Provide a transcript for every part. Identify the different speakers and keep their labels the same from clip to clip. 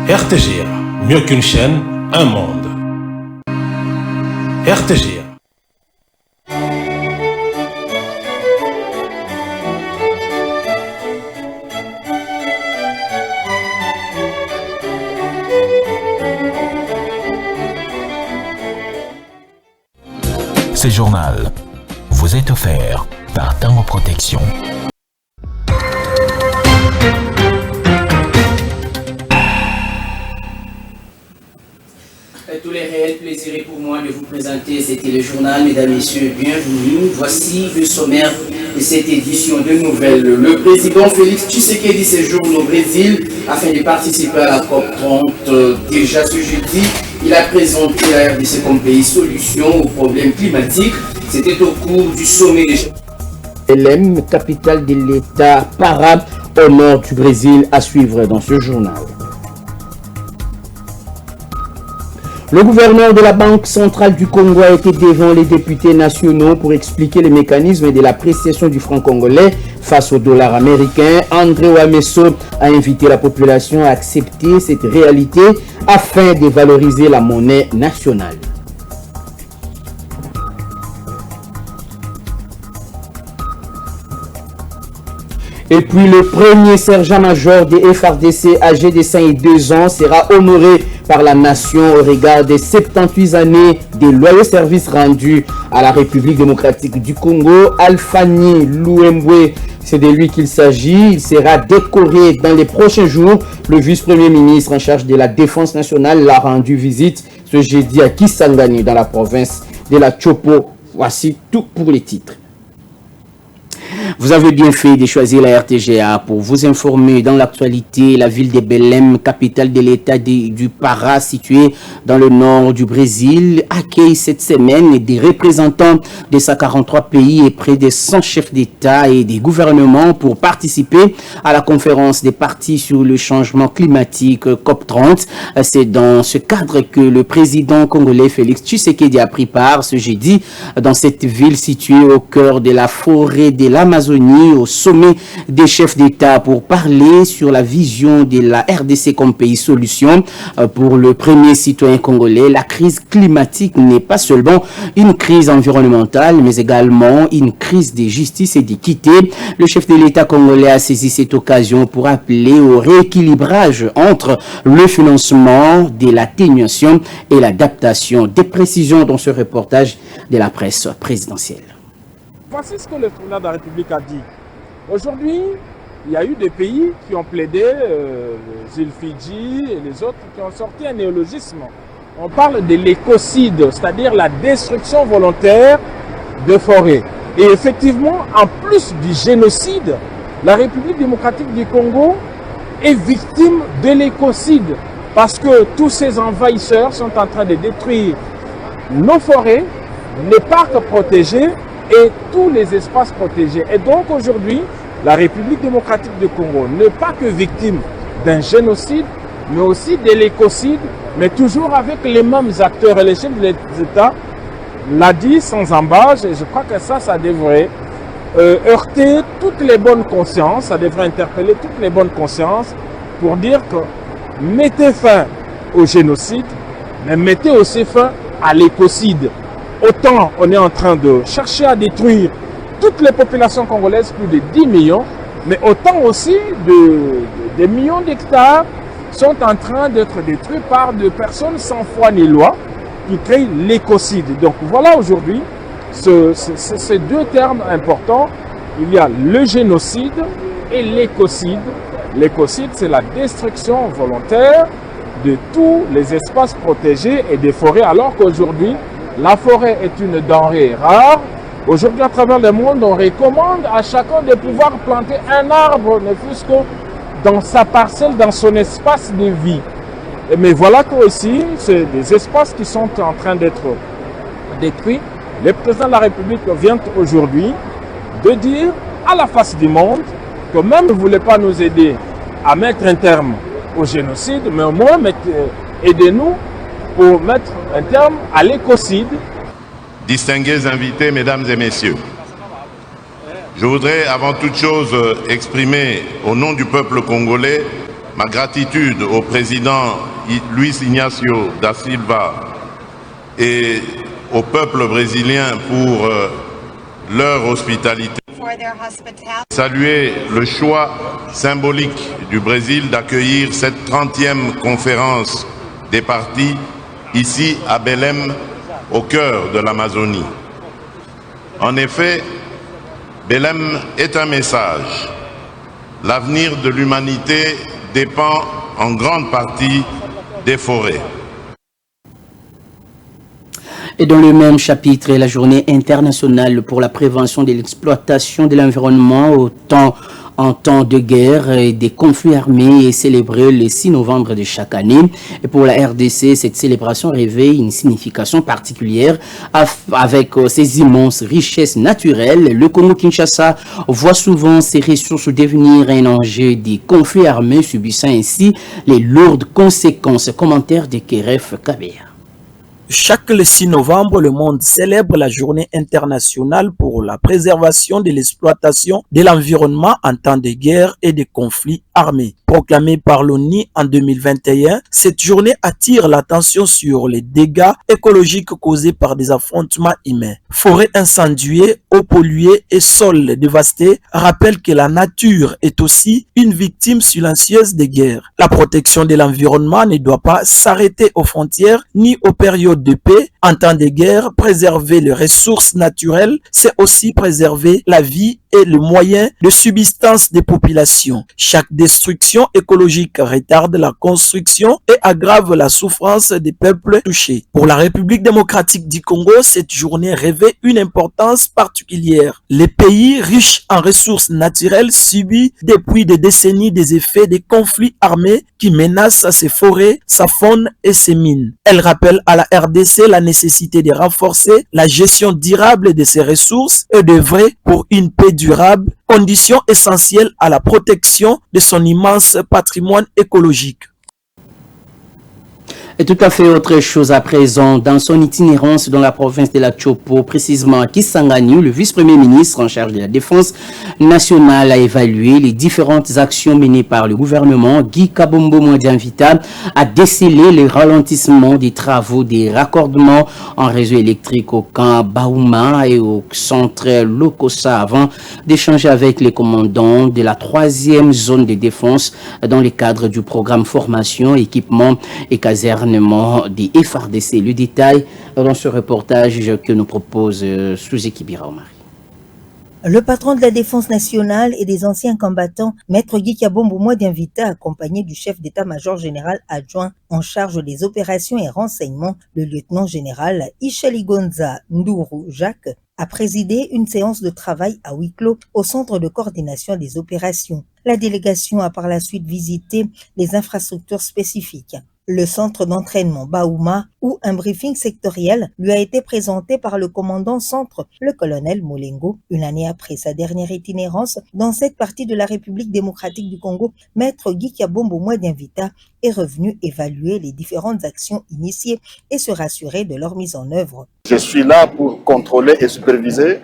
Speaker 1: RTGA, mieux qu'une chaîne, un monde. RTGA.
Speaker 2: Ce journal vous est offert par Tango Protection.
Speaker 3: Tous les réels plaisirs pour moi de vous présenter ce téléjournal, mesdames, messieurs, bienvenue. Voici le sommaire de cette édition de nouvelles. Le président Félix Tshisekedi séjourne au Brésil afin de participer à la COP30. Déjà ce jeudi, il a présenté la RDC comme pays solution aux problèmes climatiques. C'était au cours du sommet de LM, capitale de l'État Pará, au nord du Brésil, à suivre dans ce journal. Le gouverneur de la Banque centrale du Congo a été devant les députés nationaux pour expliquer les mécanismes de l'appréciation du franc congolais face au dollar américain. André Ouamesso a invité la population à accepter cette réalité afin de valoriser la monnaie nationale. Et puis le premier sergent-major des FARDC âgé de 52 ans sera honoré par la nation au regard des 78 années de loyaux services rendus à la République démocratique du Congo. Alphani Louembwe, c'est de lui qu'il s'agit. Il sera décoré dans les prochains jours. Le vice-premier ministre en charge de la défense nationale l'a rendu visite ce jeudi à Kisangani dans la province de la Chopo. Voici tout pour les titres. Vous avez bien fait de choisir la RTGA pour vous informer dans l'actualité. La ville de Belém, capitale de l'État du Pará, située dans le nord du Brésil, accueille cette semaine des représentants de 143 pays et près de 100 chefs d'État et des gouvernements pour participer à la conférence des parties sur le changement climatique COP30. C'est dans ce cadre que le président congolais Félix Tshisekedi a pris part ce jeudi dans cette ville située au cœur de la forêt de l'Amazonie, au sommet des chefs d'État pour parler sur la vision de la RDC comme pays solution. Pour le premier citoyen congolais, la crise climatique n'est pas seulement une crise environnementale, mais également une crise de justice et d'équité. Le chef de l'État congolais a saisi cette occasion pour appeler au rééquilibrage entre le financement de l'atténuation et l'adaptation. Des précisions dans ce reportage de la presse présidentielle.
Speaker 4: Voici ce que le président de la République a dit. Aujourd'hui, il y a eu des pays qui ont plaidé, les îles Fidji et les autres, qui ont sorti un néologisme. On parle de l'écocide, c'est-à-dire la destruction volontaire de forêts. Et effectivement, en plus du génocide, la République démocratique du Congo est victime de l'écocide. Parce que tous ces envahisseurs sont en train de détruire nos forêts, les parcs protégés, et tous les espaces protégés. Et donc aujourd'hui, la République démocratique du Congo n'est pas que victime d'un génocide, mais aussi de l'écocide, mais toujours avec les mêmes acteurs. Et les chefs des États l'a dit sans embâche, et je crois que ça devrait heurter toutes les bonnes consciences, ça devrait interpeller toutes les bonnes consciences pour dire que mettez fin au génocide, mais mettez aussi fin à l'écocide. Autant on est en train de chercher à détruire toutes les populations congolaises, plus de 10 millions, mais autant aussi des millions d'hectares sont en train d'être détruits par des personnes sans foi ni loi qui créent l'écocide. Donc voilà aujourd'hui ces deux termes importants. Il y a le génocide et l'écocide. L'écocide, c'est la destruction volontaire de tous les espaces protégés et des forêts, alors qu'aujourd'hui, la forêt est une denrée rare. Aujourd'hui, à travers le monde, on recommande à chacun de pouvoir planter un arbre, ne fût-ce que dans sa parcelle, dans son espace de vie. Mais voilà que aussi, c'est des espaces qui sont en train d'être détruits. Le président de la République vient aujourd'hui de dire à la face du monde que même il ne voulait pas nous aider à mettre un terme au génocide, mais au moins aidez-nous pour mettre un terme à l'écocide.
Speaker 5: Distingués invités, mesdames et messieurs, je voudrais avant toute chose exprimer au nom du peuple congolais ma gratitude au président Luis Ignacio da Silva et au peuple brésilien pour leur hospitalité. Saluer le choix symbolique du Brésil d'accueillir cette 30e conférence des partis ici à Belém, au cœur de l'Amazonie. En effet, Belém est un message. L'avenir de l'humanité dépend en grande partie des forêts.
Speaker 3: Et dans le même chapitre, la journée internationale pour la prévention de l'exploitation de l'environnement en temps de guerre et des conflits armés est célébrée le 6 novembre de chaque année. Et pour la RDC, cette célébration revêt une signification particulière avec ses immenses richesses naturelles. Le Congo-Kinshasa voit souvent ses ressources devenir un enjeu des conflits armés, subissant ainsi les lourdes conséquences. Commentaire de Keref Kabea.
Speaker 6: Chaque le 6 novembre, le monde célèbre la journée internationale pour la préservation de l'exploitation de l'environnement en temps de guerre et de conflits armés. Proclamée par l'ONU en 2021, cette journée attire l'attention sur les dégâts écologiques causés par des affrontements humains. Forêts incendiées, eaux polluées et sols dévastés rappellent que la nature est aussi une victime silencieuse des guerres. La protection de l'environnement ne doit pas s'arrêter aux frontières ni aux périodes de paix. En temps de guerre, préserver les ressources naturelles, c'est aussi préserver la vie et le moyen de subsistance des populations. Chaque destruction écologique retarde la construction et aggrave la souffrance des peuples touchés. Pour la République démocratique du Congo, cette journée revêt une importance particulière. Les pays riches en ressources naturelles subissent depuis des décennies des effets des conflits armés qui menacent ses forêts, sa faune et ses mines. Elle rappelle à la RDC la nécessité de renforcer la gestion durable de ses ressources et d'œuvrer pour une paix durable, condition essentielle à la protection de son immense patrimoine écologique.
Speaker 3: Et tout à fait autre chose à présent. Dans son itinérance dans la province de la Chopo, précisément à Kisangani, le vice-premier ministre en charge de la défense nationale a évalué les différentes actions menées par le gouvernement. Guy Kabombo Modianvita a décelé les ralentissements des travaux des raccordements en réseau électrique au camp Baouma et au centre Lokosa avant d'échanger avec les commandants de la 3e zone de défense dans le cadre du programme formation, équipement et caserne des FARDC. Le détail dans ce reportage que nous propose Suzy Biraumari.
Speaker 7: Le patron de la Défense nationale et des anciens combattants, Maître Guy Kabombo Modianvita, accompagné du chef d'état-major général adjoint en charge des opérations et renseignements, le lieutenant-général Ishaligonza Nduru Jacques, a présidé une séance de travail à huis clos au centre de coordination des opérations. La délégation a par la suite visité les infrastructures spécifiques. Le centre d'entraînement Baouma, où un briefing sectoriel lui a été présenté par le commandant centre, le colonel Molengo. Une année après sa dernière itinérance dans cette partie de la République démocratique du Congo, Maître Guy Kabombo Modianvita est revenu évaluer les différentes actions initiées et se rassurer de leur mise en œuvre.
Speaker 8: Je suis là pour contrôler et superviser,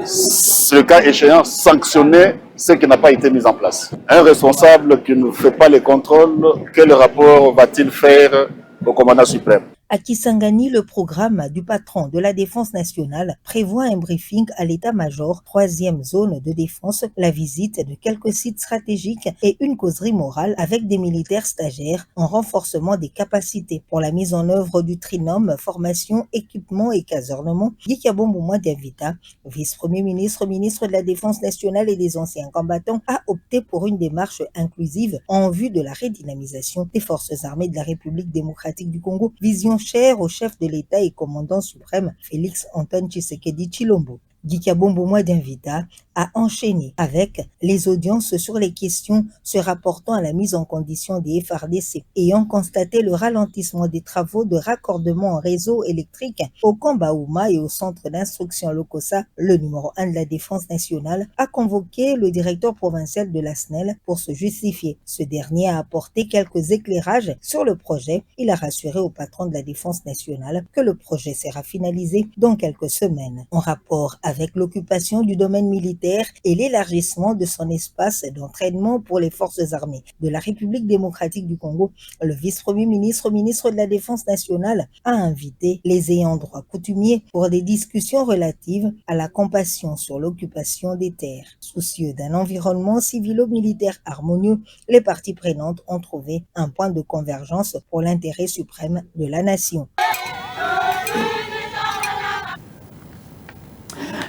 Speaker 8: ce cas échéant, sanctionner ce qui n'a pas été mis en place. Un responsable qui ne fait pas les contrôles, quel rapport va-t-il faire au commandant suprême?
Speaker 7: À Kisangani, le programme du patron de la Défense nationale prévoit un briefing à l'état-major, 3e zone de défense, la visite de quelques sites stratégiques et une causerie morale avec des militaires stagiaires en renforcement des capacités pour la mise en œuvre du trinôme formation, équipement et casernement. Guy Kabombo Modianvita, vice-premier ministre, ministre de la Défense nationale et des anciens combattants, a opté pour une démarche inclusive en vue de la redynamisation des forces armées de la République démocratique du Congo, vision chère au chef de l'État et commandant suprême Félix Antoine Tshisekedi Tshilombo. Guy Kabombo Modianvita a enchaîné avec les audiences sur les questions se rapportant à la mise en condition des FARDC, ayant constaté le ralentissement des travaux de raccordement en réseau électrique au camp Baouma et au centre d'instruction Lokosa. Le numéro 1 de la Défense nationale a convoqué le directeur provincial de la SNEL pour se justifier. Ce dernier a apporté quelques éclairages sur le projet. Il a rassuré au patron de la Défense nationale que le projet sera finalisé dans quelques semaines. En rapport avec l'occupation du domaine militaire militaire et l'élargissement de son espace d'entraînement pour les forces armées de la République démocratique du Congo, le vice-premier ministre, ministre de la Défense nationale, a invité les ayants droit coutumiers pour des discussions relatives à la compassion sur l'occupation des terres. Soucieux d'un environnement civilo-militaire harmonieux, les parties prenantes ont trouvé un point de convergence pour l'intérêt suprême de la nation.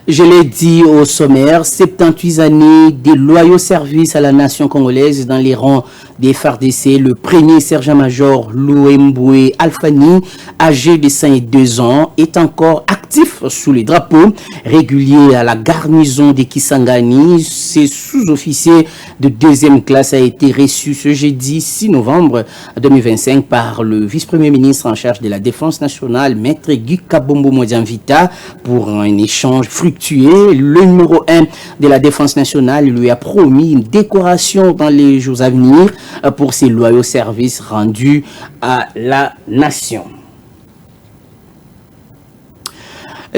Speaker 3: Je l'ai dit au sommaire, 78 années de loyaux services à la nation congolaise dans les rangs des FARDC. Le premier sergent-major Louemboué Alfani, âgé de 52 ans, est encore actif sous les drapeaux réguliers à la garnison de Kisangani. Ce sous-officier de deuxième classe a été reçu ce jeudi 6 novembre 2025 par le vice-premier ministre en charge de la Défense nationale, Maître Guy Kabombo Modianvita, pour un échange fructueux. Le numéro 1 de la Défense nationale lui a promis une décoration dans les jours à venir pour ses loyaux services rendus à la nation.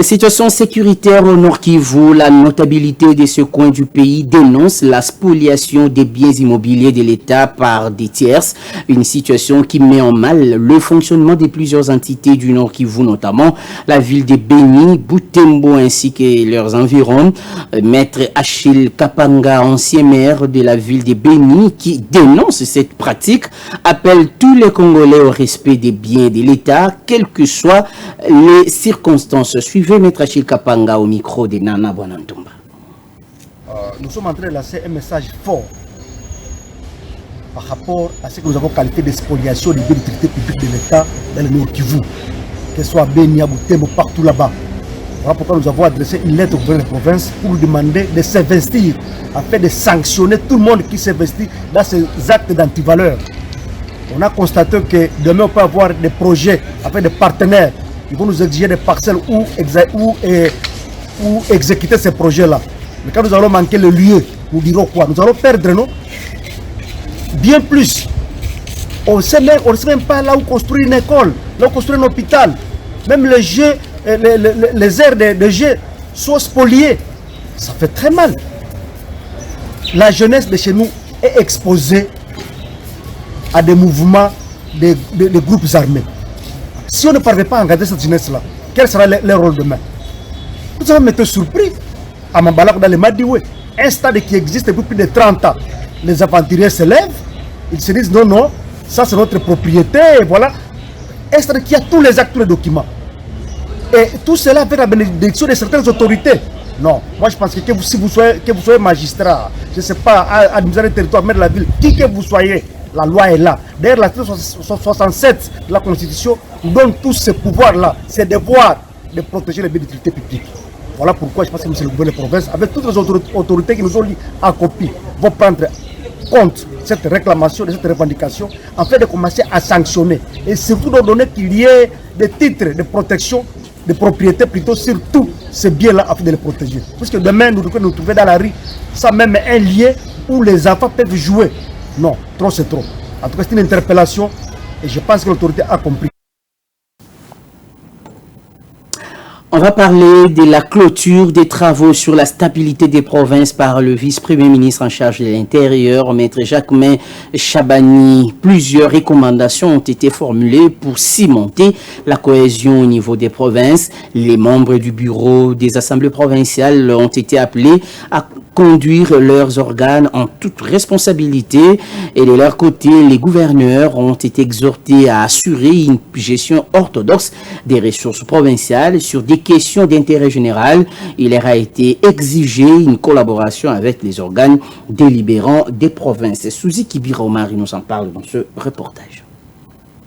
Speaker 3: Situation sécuritaire au Nord Kivu, la notabilité de ce coin du pays dénonce la spoliation des biens immobiliers de l'État par des tierces, une situation qui met en mal le fonctionnement de plusieurs entités du Nord Kivu, notamment la ville de Beni, Butembo ainsi que leurs environs. Maître Achille Kapanga, ancien maire de la ville de Beni, qui dénonce cette pratique, appelle tous les Congolais au respect des biens de l'État, quelles que soient les circonstances. Suivez Maître Achille Kapanga au micro de Nana Bonantumba.
Speaker 9: Nous sommes en train de lancer un message fort par rapport à ce que nous avons qualifié de spoliation des biens d'utilité publique de l'État dans le Nord Kivu, que ce soit Beni, Butembo, partout là-bas. Voilà pourquoi nous avons adressé une lettre au gouvernement de province pour lui demander de s'investir, afin de sanctionner tout le monde qui s'investit dans ces actes d'antivaleur. On a constaté que demain on peut avoir des projets avec des partenaires. Ils vont nous exiger des parcelles où exécuter ces projets-là. Mais quand nous allons manquer le lieu, nous dirons quoi? Nous allons perdre, non? Bien plus. On ne sait même pas là où construire une école, là où construire un hôpital. Même les jeux, les aires de jeux sont spoliés. Ça fait très mal. La jeunesse de chez nous est exposée à des mouvements de groupes armés. Si on ne parvient pas à engager cette jeunesse-là, quel sera leur rôle demain? Nous allons être surpris. À Mambalak, dans les Madioué, un stade qui existe depuis plus de 30 ans. Les aventuriers se lèvent, ils se disent non, non, ça c'est notre propriété, et voilà. Un stade qui a tous les actes, tous les documents. Et tout cela avec la bénédiction de certaines autorités. Non, moi je pense que si vous soyez magistrat, je ne sais pas, administrateur du territoire, maire de la ville, qui que vous soyez, la loi est là. D'ailleurs, l'article 67 de la Constitution nous donne tous ces pouvoirs-là, ces devoirs de protéger les biens d'utilité publique. Voilà pourquoi je pense que M. le gouverneur de province, avec toutes les autorités qui nous ont dit en copie, vont prendre compte de cette réclamation, de cette revendication, afin de commencer à sanctionner. Et surtout de donner qu'il y ait des titres de protection, de propriété plutôt sur tous ces biens-là afin de les protéger. Puisque demain, nous devons nous trouver dans la rue sans même un lieu où les enfants peuvent jouer. Non, trop c'est trop. En tout cas, c'est une interpellation et je pense que l'autorité a compris.
Speaker 3: On va parler de la clôture des travaux sur la stabilité des provinces par le vice-premier ministre en charge de l'Intérieur, Maître Jacquemain Chabani. Plusieurs recommandations ont été formulées pour cimenter la cohésion au niveau des provinces. Les membres du bureau des assemblées provinciales ont été appelés à conduire leurs organes en toute responsabilité et de leur côté, les gouverneurs ont été exhortés à assurer une gestion orthodoxe des ressources provinciales sur des questions d'intérêt général. Il leur a été exigé une collaboration avec les organes délibérants des provinces. Suzy Kibiromari nous en parle dans ce reportage.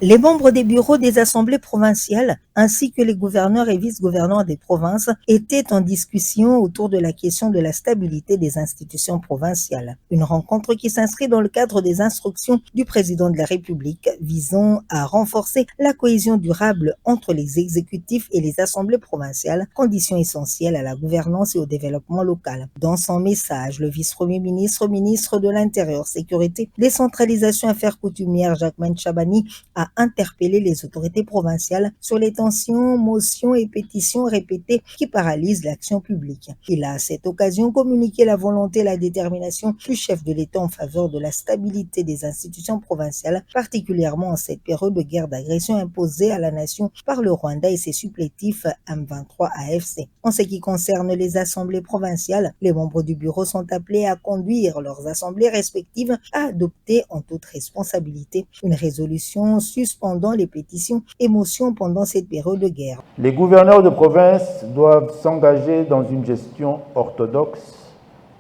Speaker 7: Les membres des bureaux des assemblées provinciales ainsi que les gouverneurs et vice-gouverneurs des provinces étaient en discussion autour de la question de la stabilité des institutions provinciales. Une rencontre qui s'inscrit dans le cadre des instructions du président de la République visant à renforcer la cohésion durable entre les exécutifs et les assemblées provinciales, condition essentielle à la gouvernance et au développement local. Dans son message, le vice-premier ministre, ministre de l'Intérieur, Sécurité, Décentralisation, Affaires coutumières, Jacquemain Chabani, a interpellé les autorités provinciales sur l'étendue abstentions, motions et pétitions répétées qui paralysent l'action publique. Il a à cette occasion communiqué la volonté et la détermination du chef de l'État en faveur de la stabilité des institutions provinciales, particulièrement en cette période de guerre d'agression imposée à la nation par le Rwanda et ses supplétifs M23 AFC. En ce qui concerne les assemblées provinciales, les membres du bureau sont appelés à conduire leurs assemblées respectives à adopter en toute responsabilité une résolution suspendant les pétitions et motions pendant cette période de guerre.
Speaker 10: Les gouverneurs de province doivent s'engager dans une gestion orthodoxe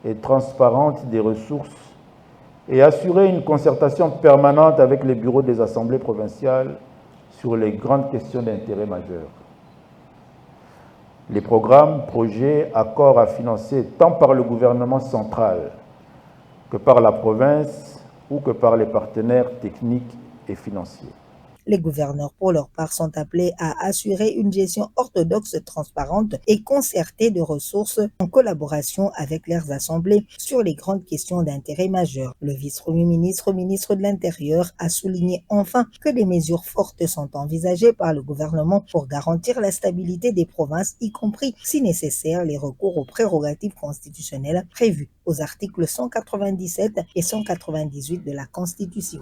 Speaker 10: et transparente des ressources et assurer une concertation permanente avec les bureaux des assemblées provinciales sur les grandes questions d'intérêt majeur. Les programmes, projets, accords à financer tant par le gouvernement central que par la province ou que par les partenaires techniques et financiers.
Speaker 7: Les gouverneurs, pour leur part, sont appelés à assurer une gestion orthodoxe, transparente et concertée de ressources en collaboration avec leurs assemblées sur les grandes questions d'intérêt majeur. Le vice-premier ministre, ministre de l'Intérieur, a souligné enfin que des mesures fortes sont envisagées par le gouvernement pour garantir la stabilité des provinces, y compris, si nécessaire, les recours aux prérogatives constitutionnelles prévues aux articles 197 et 198 de la Constitution.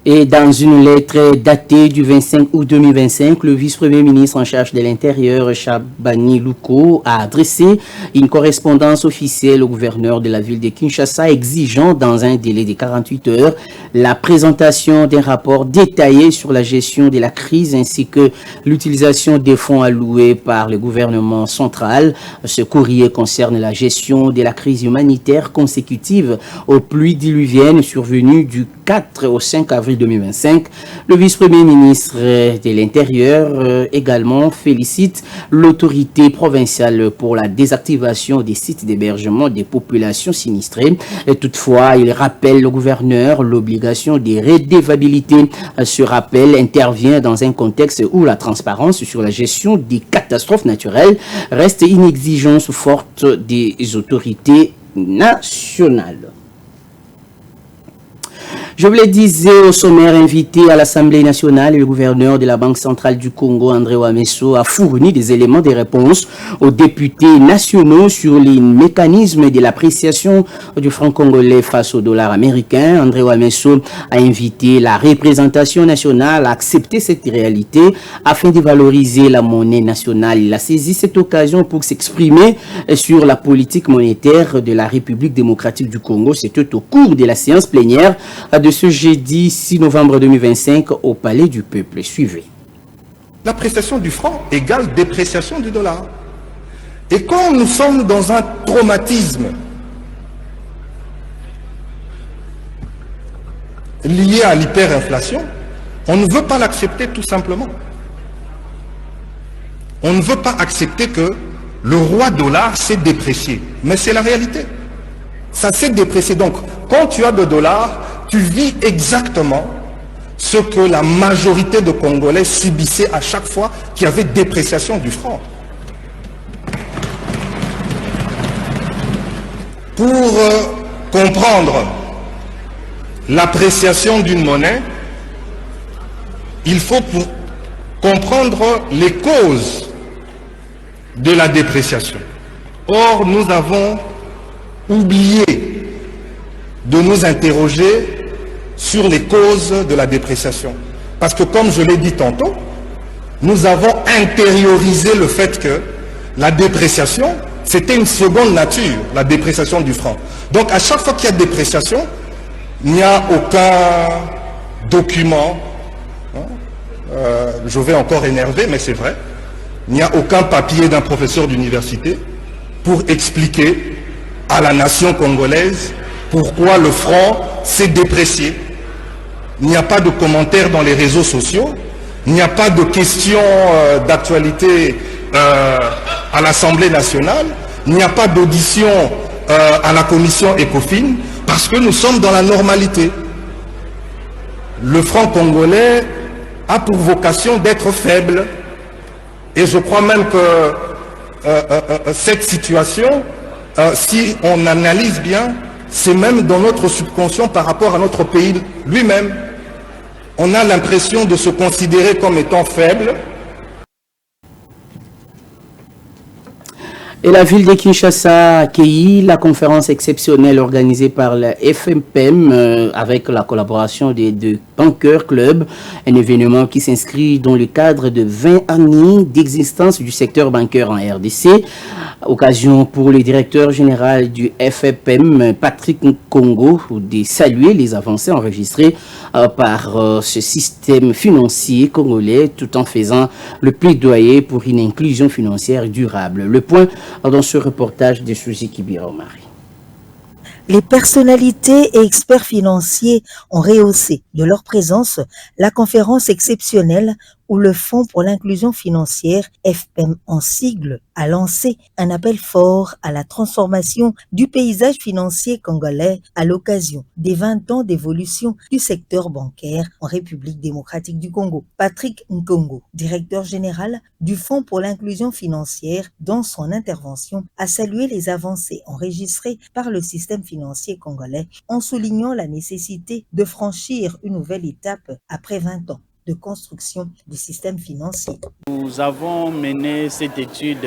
Speaker 3: Et dans une lettre datée du 25 août 2025, le vice-premier ministre en charge de l'Intérieur, Chabani Louko, a adressé une correspondance officielle au gouverneur de la ville de Kinshasa, exigeant dans un délai de 48 heures la présentation d'un rapport détaillé sur la gestion de la crise ainsi que l'utilisation des fonds alloués par le gouvernement central. Ce courrier concerne la gestion de la crise humanitaire consécutive aux pluies diluviennes survenues du 4 au 5 avril 2025. Le vice-premier ministre de l'Intérieur également félicite l'autorité provinciale pour la désactivation des sites d'hébergement des populations sinistrées. Toutefois, il rappelle le gouverneur l'obligation de redevabilité. Ce rappel intervient dans un contexte où la transparence sur la gestion des catastrophes naturelles reste une exigence forte des autorités nationales. Je vous le disais au sommaire invité à l'Assemblée nationale, le gouverneur de la Banque centrale du Congo, André Ouamesso, a fourni des éléments de réponse aux députés nationaux sur les mécanismes de l'appréciation du franc congolais face au dollar américain. André Ouamesso a invité la représentation nationale à accepter cette réalité afin de valoriser la monnaie nationale. Il a saisi cette occasion pour s'exprimer sur la politique monétaire de la République démocratique du Congo. C'était au cours de la séance plénière de ce jeudi 6 novembre 2025 au Palais du Peuple. Suivez.
Speaker 11: L'appréciation du franc égale dépréciation du dollar. Et quand nous sommes dans un traumatisme lié à l'hyperinflation, on ne veut pas l'accepter tout simplement. On ne veut pas accepter que le roi dollar s'est déprécié. Mais c'est la réalité. Ça s'est déprécié. Donc, quand tu as de dollars, tu vis exactement ce que la majorité de Congolais subissaient à chaque fois qu'il y avait dépréciation du franc. Pour comprendre l'appréciation d'une monnaie, il faut comprendre les causes de la dépréciation. Or, nous avons oublié de nous interroger sur les causes de la dépréciation. Parce que comme je l'ai dit tantôt, nous avons intériorisé le fait que la dépréciation, c'était une seconde nature, la dépréciation du franc. Donc à chaque fois qu'il y a dépréciation, il n'y a aucun document, je vais encore énerver, mais c'est vrai, il n'y a aucun papier d'un professeur d'université pour expliquer à la nation congolaise pourquoi le franc s'est déprécié. Il n'y a pas de commentaires dans les réseaux sociaux, il n'y a pas de questions d'actualité à l'Assemblée nationale, il n'y a pas d'audition à la commission ECOFIN, parce que nous sommes dans la normalité. Le franc congolais a pour vocation d'être faible, et je crois même que cette situation, si on analyse bien, c'est même dans notre subconscient par rapport à notre pays lui-même. on a l'impression de se considérer comme étant faible.
Speaker 3: Et la ville de Kinshasa a accueilli la conférence exceptionnelle organisée par la FMPM avec la collaboration des deux Banker Club, un événement qui s'inscrit dans le cadre de 20 années d'existence du secteur bancaire en RDC. Occasion pour le directeur général du FMPM, Patrick Nkongo, de saluer les avancées enregistrées par ce système financier congolais tout en faisant le plaidoyer pour une inclusion financière durable. Le point dans ce reportage de Suzy Kibira-Omari.
Speaker 7: Les personnalités et experts financiers ont rehaussé de leur présence la conférence exceptionnelle où le Fonds pour l'inclusion financière, FPM en sigle, a lancé un appel fort à la transformation du paysage financier congolais à l'occasion des 20 ans d'évolution du secteur bancaire en République démocratique du Congo. Patrick Nkongo, directeur général du Fonds pour l'inclusion financière, dans son intervention, a salué les avancées enregistrées par le système financier congolais en soulignant la nécessité de franchir une nouvelle étape après 20 ans de construction du système financier.
Speaker 12: Nous avons mené cette étude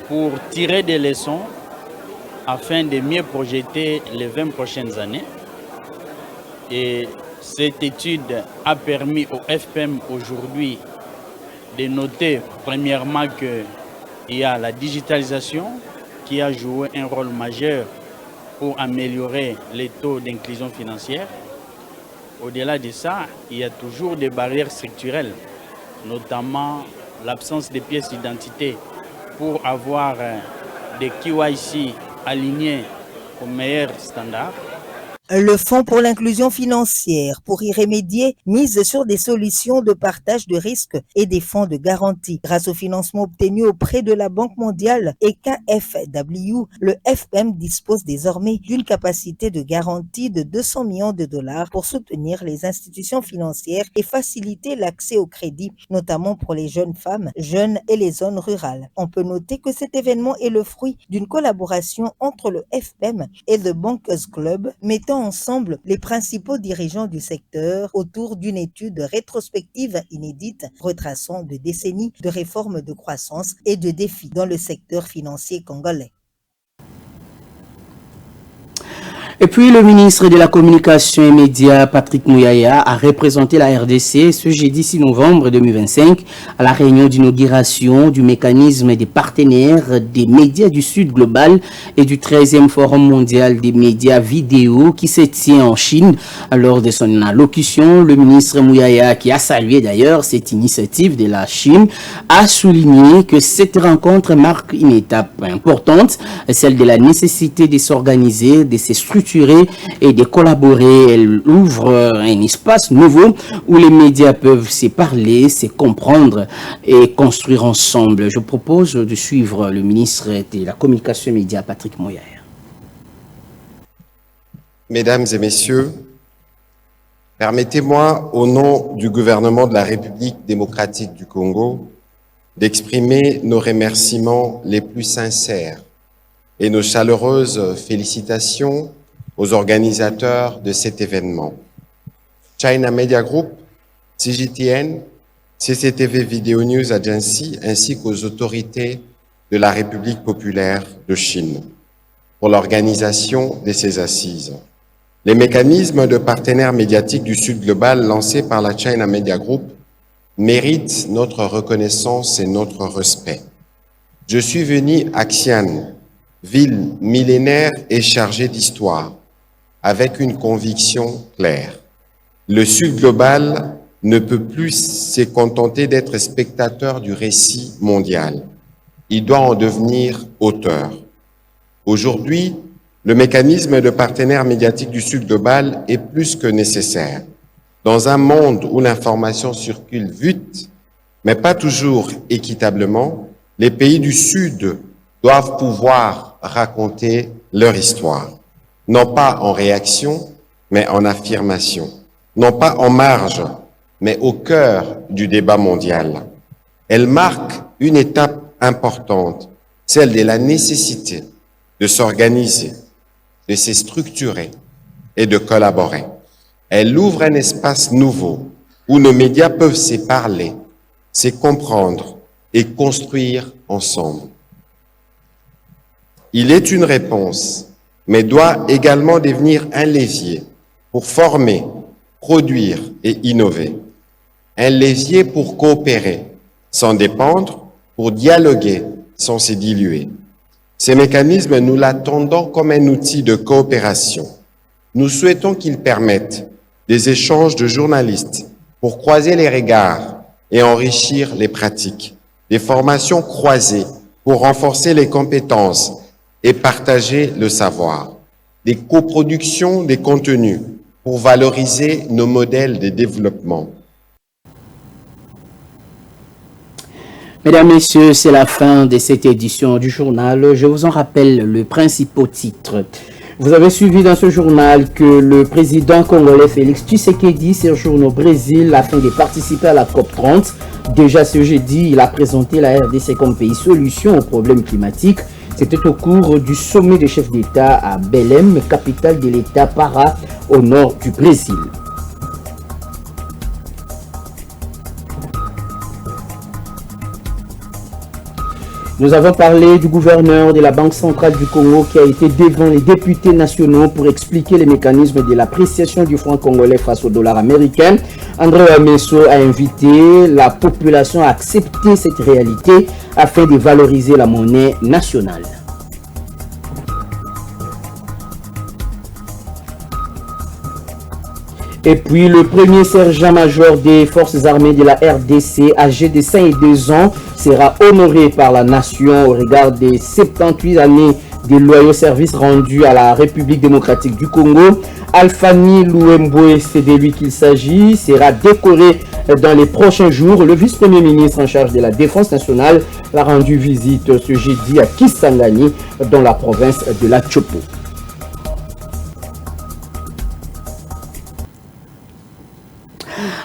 Speaker 12: pour tirer des leçons afin de mieux projeter les 20 prochaines années. Et cette étude a permis au FPM aujourd'hui de noter premièrement qu'il y a la digitalisation qui a joué un rôle majeur pour améliorer les taux d'inclusion financière. Au-delà de ça, il y a toujours des barrières structurelles, notamment l'absence de pièces d'identité pour avoir des KYC alignés aux meilleurs standards.
Speaker 7: Le Fonds pour l'inclusion financière, pour y remédier, mise sur des solutions de partage de risques et des fonds de garantie. Grâce au financement obtenu auprès de la Banque mondiale et KfW, le FPM dispose désormais d'une capacité de garantie de 200 millions de dollars pour soutenir les institutions financières et faciliter l'accès au crédit, notamment pour les jeunes femmes, jeunes et les zones rurales. On peut noter que cet événement est le fruit d'une collaboration entre le FPM et The Bankers Club, mettant ensemble les principaux dirigeants du secteur autour d'une étude rétrospective inédite retraçant des décennies de réformes de croissance et de défis dans le secteur financier congolais.
Speaker 3: Et puis, le ministre de la Communication et Médias, Patrick Mouyaya, a représenté la RDC ce jeudi 6 novembre 2025 à la réunion d'inauguration du mécanisme des partenaires des médias du Sud global et du 13e Forum mondial des médias vidéo qui se tient en Chine. Lors de son allocution, le ministre Mouyaya, qui a salué d'ailleurs cette initiative de la Chine, a souligné que cette rencontre marque une étape importante, celle de la nécessité de s'organiser, de se structurer et de collaborer. Elle ouvre un espace nouveau où les médias peuvent se parler, se comprendre et construire ensemble. Je propose de suivre le ministre de la Communication et Médias, Patrick Mouyaya.
Speaker 13: Mesdames et messieurs, permettez-moi, au nom du gouvernement de la République démocratique du Congo, d'exprimer nos remerciements les plus sincères et nos chaleureuses félicitations aux organisateurs de cet événement. China Media Group, CGTN, CCTV Video News Agency, ainsi qu'aux autorités de la République populaire de Chine pour l'organisation de ces assises. Les mécanismes de partenaires médiatiques du Sud global lancés par la China Media Group méritent notre reconnaissance et notre respect. Je suis venu à Xi'an, ville millénaire et chargée d'histoire, avec une conviction claire. Le Sud global ne peut plus se contenter d'être spectateur du récit mondial. Il doit en devenir auteur. Aujourd'hui, le mécanisme de partenaires médiatiques du Sud global est plus que nécessaire. Dans un monde où l'information circule vite, mais pas toujours équitablement, les pays du Sud doivent pouvoir raconter leur histoire. Non pas en réaction, mais en affirmation. Non pas en marge, mais au cœur du débat mondial. Elle marque une étape importante, celle de la nécessité de s'organiser, de se structurer et de collaborer. Elle ouvre un espace nouveau où nos médias peuvent se parler, se comprendre et construire ensemble. Il est une réponse, mais doit également devenir un levier pour former, produire et innover. Un levier pour coopérer, sans dépendre, pour dialoguer, sans se diluer. Ces mécanismes, nous l'attendons comme un outil de coopération. Nous souhaitons qu'ils permettent des échanges de journalistes pour croiser les regards et enrichir les pratiques, des formations croisées pour renforcer les compétences et partager le savoir, des coproductions des contenus pour valoriser nos modèles de développement.
Speaker 3: Mesdames, Messieurs, c'est la fin de cette édition du journal. Je vous en rappelle le principal titre. Vous avez suivi dans ce journal que le président congolais Félix Tshisekedi séjourne au Brésil afin de participer à la COP30. Déjà ce jeudi, il a présenté la RDC comme pays solution aux problèmes climatiques. C'était au cours du sommet des chefs d'État à Belém, capitale de l'État Pará, au nord du Brésil. Nous avons parlé du gouverneur de la Banque centrale du Congo qui a été devant les députés nationaux pour expliquer les mécanismes de l'appréciation du franc congolais face au dollar américain. André Amesso a invité la population à accepter cette réalité afin de valoriser la monnaie nationale. Et puis le premier sergent-major des forces armées de la RDC, âgé de 52 ans, sera honoré par la nation au regard des 78 années de loyaux services rendus à la République démocratique du Congo. Alphani Louemboé, c'est de lui qu'il s'agit, sera décoré dans les prochains jours. Le vice-premier ministre en charge de la Défense nationale a rendu visite ce jeudi à Kisangani, dans la province de la Tchopo.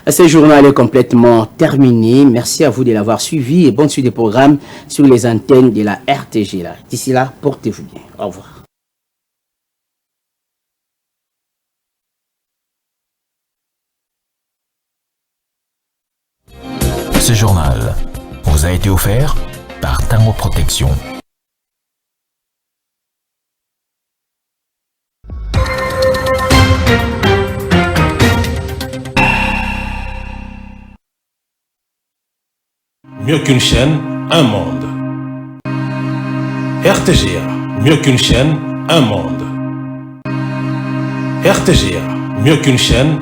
Speaker 3: Ce journal est complètement terminé. Merci à vous de l'avoir suivi et bonne suite des programmes sur les antennes de la RTG. D'ici là, portez-vous bien. Au revoir.
Speaker 2: Ce journal vous a été offert par Tango Protection.
Speaker 1: Mieux qu'une chaîne, un monde. RTGA, mieux qu'une chaîne, un monde. RTGA, mieux qu'une chaîne,